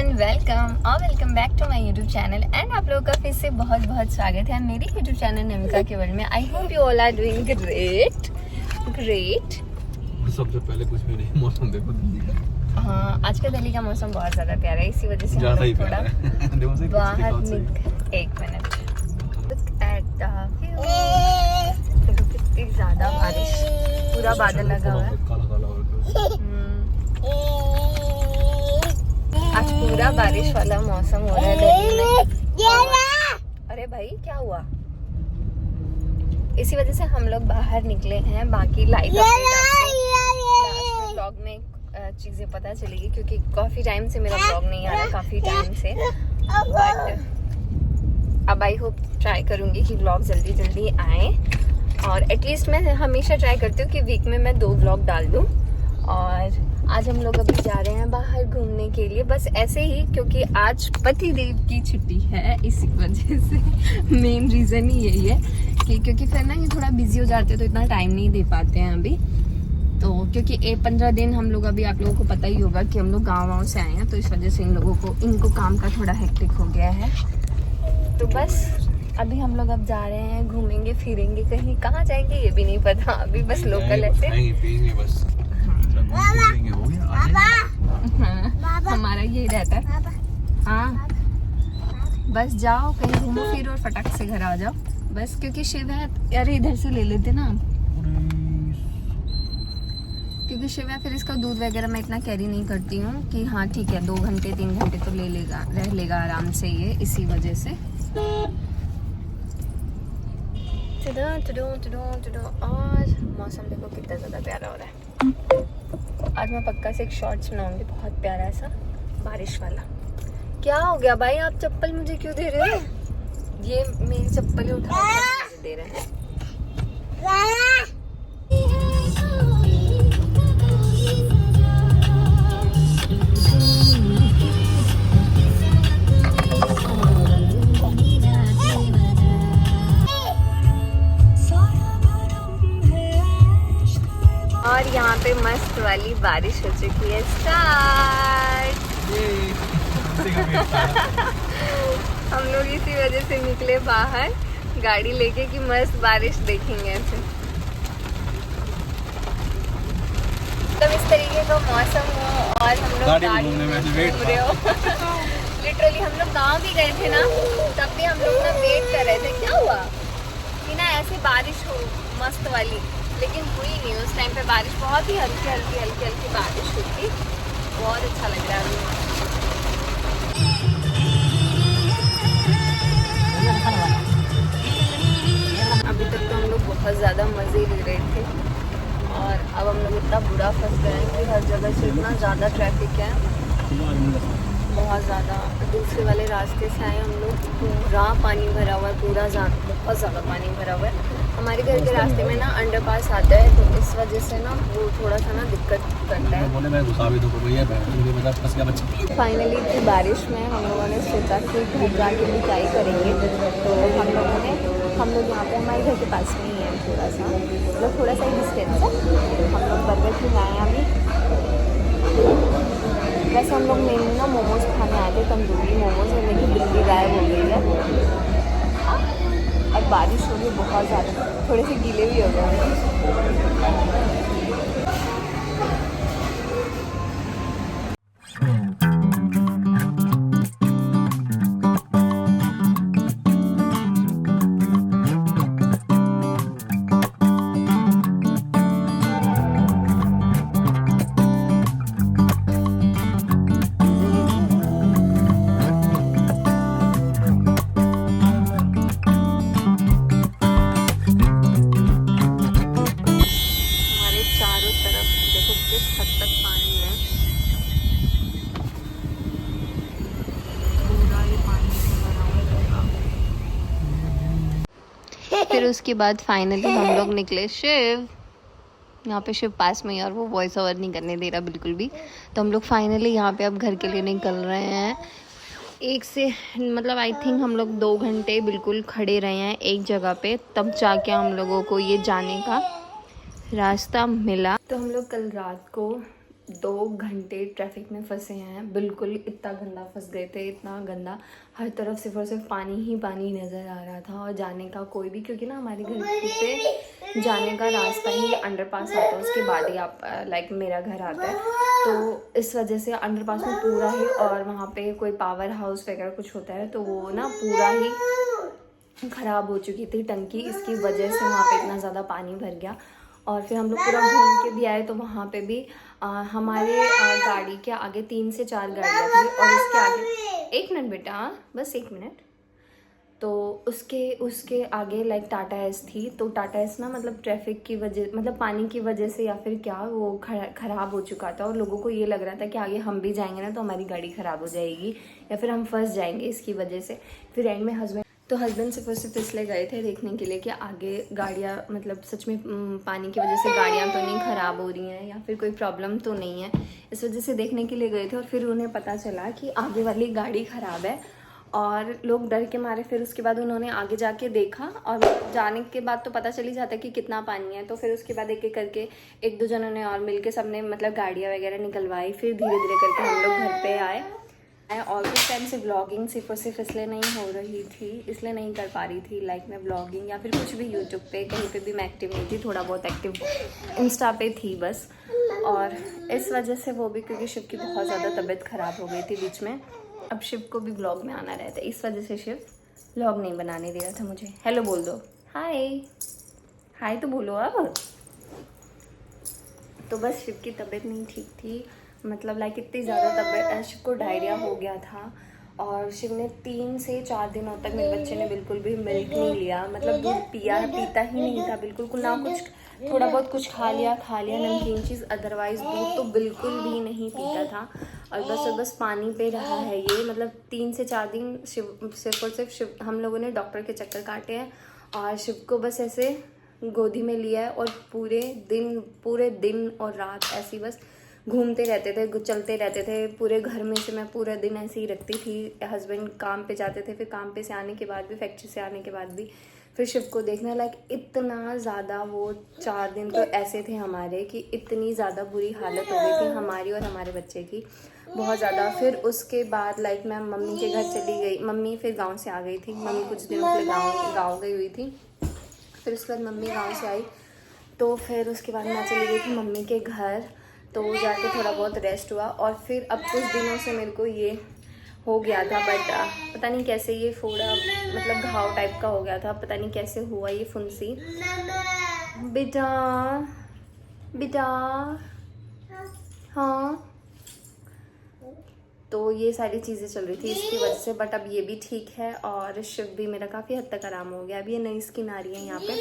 Everyone, welcome back to my YouTube channel and आप लोगों का फिर से बहुत बहुत स्वागत है मेरी यूट्यूब चैनल नमिका के वर्ल्ड में। I hope you all are doing great. सबसे पहले कुछ भी नहीं, मौसम देखो दिल्ली का। हाँ, आज का दिल्ली का मौसम बहुत ज़्यादा प्यारा है, इसी वजह से हम लोग थोड़ा बाहर एक मिनट देखो कितनी ज़्यादा बारिश, पूरा बादल लगा हुआ है। आज पूरा बारिश वाला मौसम हो रहा है दिल्ली में। अरे भाई क्या हुआ? इसी वजह से हम लोग बाहर निकले हैं। बाकी लाइव ब्लॉग में चीजें पता चलेगी, क्योंकि काफी टाइम से मेरा ब्लॉग नहीं आ रहा, काफी टाइम से। बट अब आई होप ट्राई करूंगी कि ब्लॉग जल्दी जल्दी आए, और एटलीस्ट मैं हमेशा ट्राई करती हूँ कि वीक में मैं 2 ब्लॉग डाल दूँ। और आज हम लोग अभी जा रहे हैं बाहर घूमने के लिए, बस ऐसे ही, क्योंकि आज पति देव की छुट्टी है। इसी वजह से मेन रीज़न ही यही है कि क्योंकि फिर ना ये थोड़ा बिजी हो जाते हैं, तो इतना टाइम नहीं दे पाते हैं अभी। तो क्योंकि 15 दिन हम लोग अभी, आप लोगों को पता ही होगा कि हम लोग गाँव से आए हैं, तो इस वजह से इनको काम का थोड़ा हेक्टिक हो गया है। तो बस अभी हम लोग अब जा रहे हैं, घूमेंगे फिरेंगे, कहीं कहाँ जाएंगे ये भी नहीं पता अभी, बस लोकल ऐसे बस। हमारा यही रहता है। हाँ, बस जाओ कहीं घूमो फिरो और फटाक से घर आ जाओ बस। क्योंकि शिव है, अरे इधर से ले लेते ना, क्योंकि शिव है, फिर इसका दूध वगैरह मैं इतना कैरी नहीं करती हूँ कि हाँ ठीक है 2 घंटे 3 घंटे तो ले लेगा, रह लेगा आराम से ये, इसी वजह से। और मौसम देखो कितना ज़्यादा प्यारा हो रहा है। आज मैं पक्का से एक शॉर्ट सुनाऊंगी, बहुत प्यारा सा बारिश वाला। क्या हो गया भाई, आप चप्पल मुझे क्यों दे रहे हो? ये मेरी चप्पल ही उठा के दे रहे हैं। और यहाँ पे मस्त वाली बारिश हो चुकी है स्टार्ट। हम लोग इसी वजह से निकले बाहर गाड़ी लेके कि मस्त बारिश देखेंगे ऐसे। तब इस तरीके का मौसम हो और हम लोग गाड़ी में घूम रहे हो। लिटरली हम लोग गांव भी गए थे ना, तब भी हम लोग ना वेट कर रहे थे क्या हुआ कि ना ऐसे बारिश हो मस्त वाली, लेकिन हुई नहीं। उस टाइम पे बारिश बहुत ही हल्की बारिश हुई थी, बहुत अच्छा लग रहा है अभी तक। तो हम लोग बहुत ज़्यादा मज़े ले रहे थे, और अब हम लोग इतना बुरा फंस गए हैं कि हर जगह से इतना ज़्यादा ट्रैफिक है, बहुत ज़्यादा। दूसरे वाले रास्ते से आए हम लोग, पूरा पानी भरा हुआ है, बहुत ज़्यादा पानी भरा हुआ है। हमारे घर के रास्ते में ना अंडरपास आता है, तो इस वजह से ना वो थोड़ा सा ना दिक्कत करता है। फाइनली इतनी बारिश में हम लोगों ने सोचा कि घर जाके भी ट्राई करेंगे, तो हम लोग यहाँ पे हमारे घर के पास में ही है, थोड़ा सा मतलब थोड़ा सा ही डिस्टेंस है। हम लोग बर्गर किंग आए हैं अभी। वैसे हम लोग मेनली ना मोमोज खाने आए थे, तंदूरी मोमोज, और मेरी बिल्ली गायब हो गई है। और बारिश हो रही है बहुत ज़्यादा, थोड़े से गीले भी हो गए। फिर उसके बाद फाइनली हम लोग निकले शिव, यहाँ पे शिव पास में ही, और वो वॉइस ओवर नहीं करने दे रहा बिल्कुल भी। तो हम लोग फाइनली यहाँ पे अब घर के लिए निकल रहे हैं। एक से मतलब आई थिंक हम लोग 2 घंटे बिल्कुल खड़े रहे हैं एक जगह पे, तब जाके हम लोगों को ये जाने का रास्ता मिला। तो हम लोग कल रात को 2 घंटे ट्रैफिक में फंसे हैं, बिल्कुल इतना गंदा फंस गए थे, इतना गंदा, हर तरफ सिर्फ और सिर्फ पानी ही पानी नज़र आ रहा था और जाने का कोई भी, क्योंकि ना हमारे घर पे जाने का रास्ता ही अंडरपास आता है, उसके बाद ही आप लाइक मेरा घर आता है, तो इस वजह से अंडरपास में पूरा ही, और वहाँ पे कोई पावर हाउस वगैरह कुछ होता है तो वो ना पूरा ही ख़राब हो चुकी थी टंकी, इसकी वजह से वहाँ पे इतना ज़्यादा पानी भर गया। और फिर हम लोग पूरा घूम के भी आए तो वहाँ पे भी हमारे गाड़ी के आगे 3 से 4 गाड़ियाँ थी और उसके आगे, 1 मिनट बेटा, बस 1 मिनट, तो उसके आगे लाइक टाटा एस थी, तो टाटा एस ना मतलब ट्रैफिक की वजह, मतलब पानी की वजह से या फिर क्या, वो ख़राब हो चुका था और लोगों को ये लग रहा था कि आगे हम भी जाएंगे ना तो हमारी गाड़ी ख़राब हो जाएगी या फिर हम फंस जाएंगे इसकी वजह से। फिर एंड में हस्बैंड सिर्फ इसलिए गए थे देखने के लिए कि आगे गाड़ियाँ मतलब सच में पानी की वजह से गाड़ियाँ तो नहीं ख़राब हो रही हैं या फिर कोई प्रॉब्लम तो नहीं है, इस वजह से देखने के लिए गए थे। और फिर उन्हें पता चला कि आगे वाली गाड़ी ख़राब है और लोग डर के मारे, फिर उसके बाद उन्होंने आगे जाके देखा और जाने के बाद तो पता चल ही जाता है कि कितना पानी है, तो फिर उसके बाद एक एक करके 1-2 जनों ने और मिलके सबने मतलब गाड़ियाँ वगैरह निकलवाई, फिर धीरे धीरे करके हम लोग घर पे आए। और कुछ टाइम से व्लॉगिंग सिर्फ और सिर्फ इसलिए नहीं हो रही थी, इसलिए नहीं कर पा रही थी लाइक मैं व्लॉगिंग या फिर कुछ भी यूट्यूब पे कहीं पे भी मैं एक्टिव नहीं थी, थोड़ा बहुत एक्टिव इंस्टा पे थी बस, और इस वजह से वो भी क्योंकि शिव की बहुत ज़्यादा तबीयत ख़राब हो गई थी बीच में। अब शिव को भी व्लॉग में आना रहता है, इस वजह से शिव व्लॉग नहीं बनाने दे रहा था मुझे। हेलो बोल दो, हाय तो बोलो अब। तो बस शिव की तबीयत नहीं ठीक थी, मतलब लाइक इतनी ज़्यादा तबीयत, शिव को डायरिया हो गया था और शिव ने 3 से 4 दिनों तक, मेरे बच्चे ने बिल्कुल भी मिल्क नहीं लिया, मतलब दूध पीता ही नहीं था बिल्कुल, ना कुछ, थोड़ा बहुत कुछ खा लिया नमकीन चीज़, अदरवाइज़ दूध तो बिल्कुल भी नहीं पीता था और बस पानी पे रहा है ये, मतलब 3 से 4 दिन सिर्फ और सिर्फ हम लोगों ने डॉक्टर के चक्कर काटे हैं और शिव को बस ऐसे गोदी में लिया है और पूरे दिन और रात ऐसी बस घूमते रहते थे, चलते रहते थे पूरे घर में से। मैं पूरा दिन ऐसे ही रखती थी, हस्बैंड काम पे जाते थे, फिर काम पे से आने के बाद भी, फैक्ट्री से आने के बाद भी फिर शिव को देखना, लाइक इतना ज़्यादा वो 4 दिन तो ऐसे थे हमारे कि इतनी ज़्यादा बुरी हालत हो गई थी हमारी और हमारे बच्चे की, बहुत ज़्यादा। फिर उसके बाद लाइक मैं मम्मी के घर चली गई, मम्मी फिर गाँव से आ गई थी, मम्मी कुछ दिनों के लिए गाँव गई हुई थी, फिर उसके बाद मम्मी गाँव से आई तो फिर उसके बाद मैं चली गई थी मम्मी के घर, तो जाके थोड़ा बहुत रेस्ट हुआ और फिर अब कुछ दिनों से मेरे को ये हो गया था, बट पता नहीं कैसे ये फोड़ा मतलब घाव टाइप का हो गया था, पता नहीं कैसे हुआ ये फुंसी। बेटा हाँ, तो ये सारी चीज़ें चल रही थी इसकी वजह से, बट अब ये भी ठीक है और शिव भी मेरा काफ़ी हद तक आराम हो गया। अब ये नई स्किन आ रही है यहाँ पे,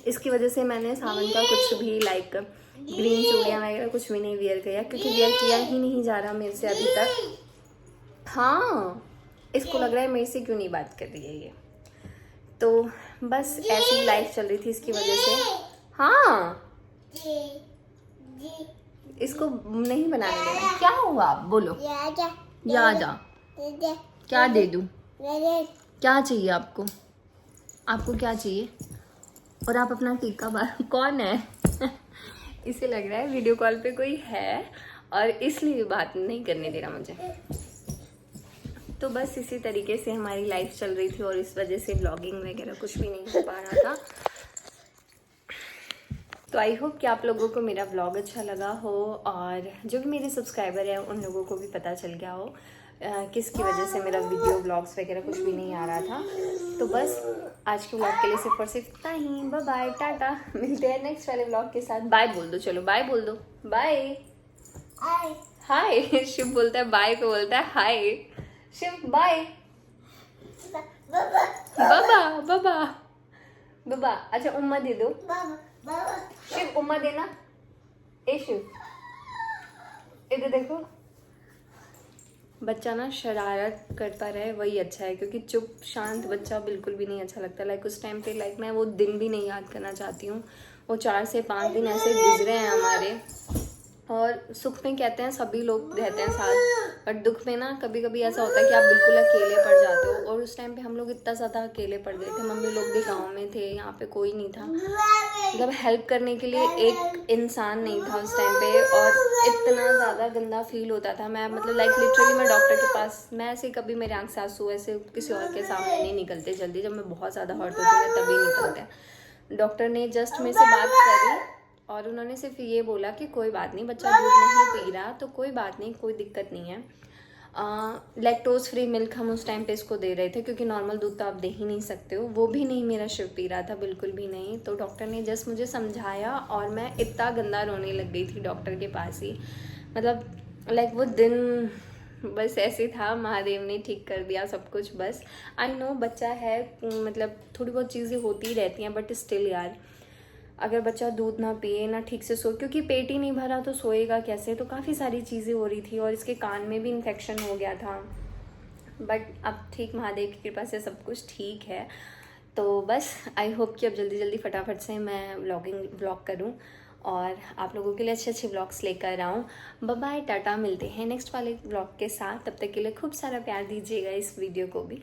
इसकी वजह से मैंने सावन का कुछ भी लाइक ग्रीन चूड़ियाँ वगैरह कुछ भी नहीं वियर किया, क्योंकि वियर किया ही नहीं जा रहा मेरे से अभी तक। हाँ, इसको लग रहा है मेरे से क्यों नहीं बात कर रही है ये, तो बस ऐसी लाइफ चल रही थी इसकी वजह से। हाँ, इसको नहीं बनाने देना। क्या हुआ बोलो, या जा, क्या दे दूँ, क्या चाहिए आपको, क्या चाहिए? और आप अपना टीका बार कौन है इसे लग रहा है वीडियो कॉल पे कोई है और इसलिए बात नहीं करने दे रहा मुझे। तो बस इसी तरीके से हमारी लाइफ चल रही थी और इस वजह से व्लॉगिंग वगैरह कुछ भी नहीं हो पा रहा था। तो आई होप कि आप लोगों को मेरा व्लॉग अच्छा लगा हो और जो भी मेरे सब्सक्राइबर हैं उन लोगों को भी पता चल गया हो किसकी वजह से मेरा वीडियो व्लॉग्स वगैरह कुछ भी नहीं आ रहा था। तो बस आज के व्लॉग के लिए सिर्फ और सिर्फ इतना ही। बाय बाय, टाटा, मिलते हैं नेक्स्ट वाले व्लॉग के साथ। बाय बोल दो, चलो बाय बोल दो, बाय हाय। शिव बोलता है बाय को बोलता है हाय। शिव बाय, बाबा बाबा। अच्छा उम्मा दे दो, शिव उम्मा देना। ए शिव इधर देखो, बच्चा ना शरारत करता रहे वही अच्छा है, क्योंकि चुप शांत बच्चा बिल्कुल भी नहीं अच्छा लगता। लाइक उस टाइम पे लाइक मैं वो दिन भी नहीं याद करना चाहती हूँ। वो 4 से 5 दिन ऐसे गुजरे हैं हमारे और सुख में कहते हैं सभी लोग रहते हैं साथ, बट दुख में ना कभी कभी ऐसा होता है कि आप बिल्कुल अकेले पड़ जाते हो। और उस टाइम पे हम लोग इतना ज़्यादा अकेले पड़ गए थे, मम्मी लोग भी गांव में थे, यहाँ पे कोई नहीं था, मतलब हेल्प करने के लिए एक इंसान नहीं था उस टाइम पे। और इतना ज़्यादा गंदा फील होता था, मैं मतलब लाइक लिटरली मैं डॉक्टर के पास, मैं ऐसे कभी मेरे आँख से आंसू ऐसे किसी और के सामने नहीं निकलते जल्दी, जब मैं बहुत ज़्यादा हर्ट होती हूँ तभी निकलते हैं। डॉक्टर ने जस्ट मेरे से बात करी और उन्होंने सिर्फ ये बोला कि कोई बात नहीं, बच्चा दूध नहीं पी रहा तो कोई बात नहीं, कोई दिक्कत नहीं है। लैक्टोज फ्री मिल्क हम उस टाइम पे इसको दे रहे थे, क्योंकि नॉर्मल दूध तो आप दे ही नहीं सकते हो, वो भी नहीं मेरा शिव पी रहा था, बिल्कुल भी नहीं। तो डॉक्टर ने जस्ट मुझे समझाया और मैं इतना गंदा रोने लग गई थी डॉक्टर के पास ही, मतलब लाइक वो दिन बस ऐसे था, महादेव ने ठीक कर दिया सब कुछ। बस आई नो बच्चा है, मतलब थोड़ी बहुत चीज़ें होती रहती हैं, बट स्टिल यार अगर बच्चा दूध ना पिए ना ठीक से सो, क्योंकि पेट ही नहीं भरा तो सोएगा कैसे, तो काफ़ी सारी चीज़ें हो रही थी और इसके कान में भी इन्फेक्शन हो गया था। बट अब ठीक, महादेव की कृपा से सब कुछ ठीक है। तो बस आई होप कि अब जल्दी जल्दी फटाफट से मैं व्लॉग करूं और आप लोगों के लिए अच्छे अच्छे व्लॉग्स लेकर आऊँ। बाय बाय, टाटा, मिलते हैं नेक्स्ट वाले व्लॉग के साथ, तब तक के लिए खूब सारा प्यार दीजिएगा इस वीडियो को भी।